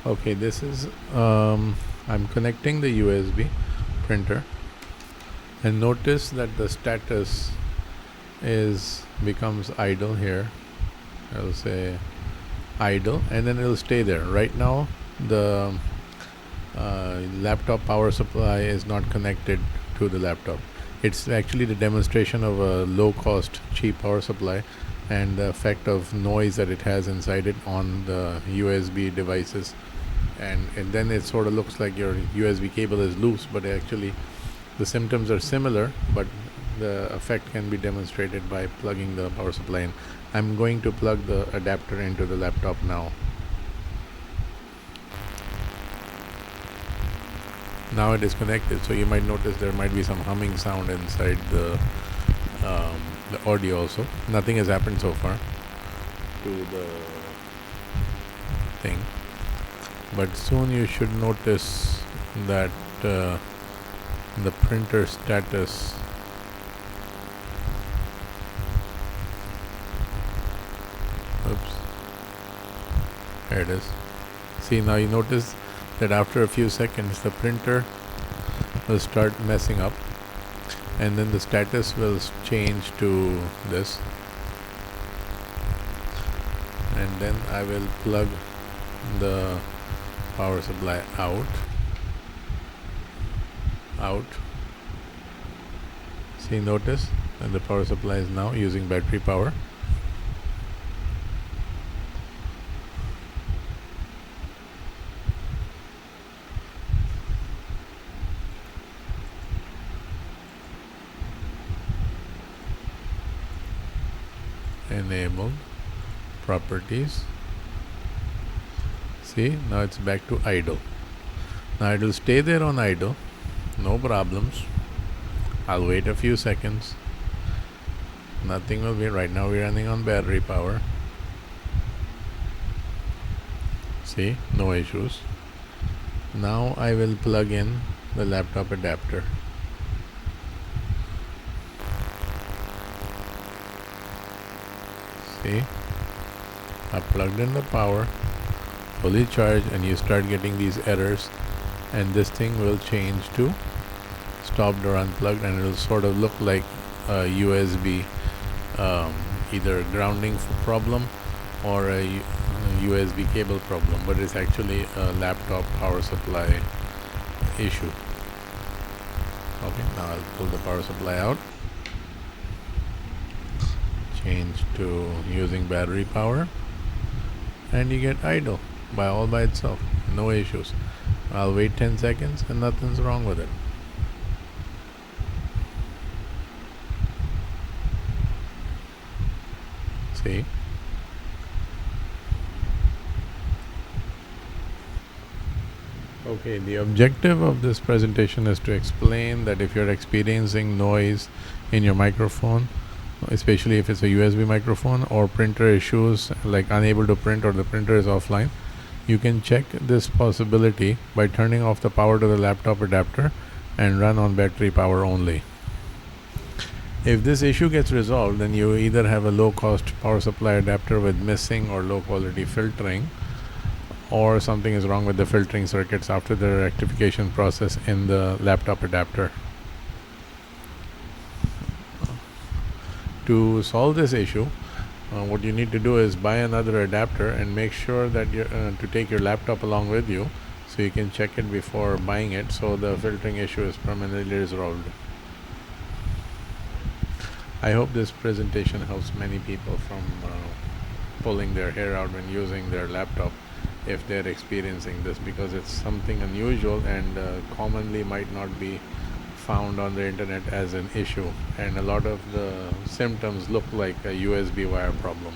Okay, this is I'm connecting the USB printer, and notice that the status is becomes idle here. I'll say idle, and then it'll stay there. Right now the laptop power supply is not connected to the laptop. It's actually the demonstration of a low cost cheap power supply and the effect of noise that it has inside it on the USB devices. And then it sort of looks like your USB cable is loose, but actually the symptoms are similar, but the effect can be demonstrated by plugging the power supply in. I'm going to plug the adapter into the laptop now. Now it is connected, so you might notice there might be some humming sound inside the audio also. Nothing has happened so far to the thing, but soon you should notice that the printer status there it is. See, now you notice that after a few seconds the printer will start messing up, and then the status will change to this, and then I will plug the power supply out. See, notice that the power supply is now using battery power. Enabled properties. See, now it's back to idle. Now it will stay there on idle, no problems. I'll wait a few seconds. Nothing will be. Right now we're running on battery power. See, no issues. Now I will plug in the laptop adapter. See, I plugged in the power, fully charged, and you start getting these errors, and this thing will change to stopped or unplugged, and it will sort of look like a USB either grounding problem or a USB cable problem, but it's actually a laptop power supply issue. Okay, now I'll pull the power supply out, change to using battery power, and you get idle all by itself, no issues. I'll wait 10 seconds and nothing's wrong with it. See? Okay, the objective of this presentation is to explain that if you're experiencing noise in your microphone, especially if it's a USB microphone, or printer issues like unable to print or the printer is offline, you can check this possibility by turning off the power to the laptop adapter and run on battery power only. If this issue gets resolved, then you either have a low cost power supply adapter with missing or low quality filtering, or something is wrong with the filtering circuits after the rectification process in the laptop adapter. To solve this issue, what you need to do is buy another adapter and make sure that you to take your laptop along with you, so you can check it before buying it, so the filtering issue is permanently resolved. I hope this presentation helps many people from pulling their hair out when using their laptop if they're experiencing this, because it's something unusual and commonly might not be found on the internet as an issue, and a lot of the symptoms look like a USB wire problem.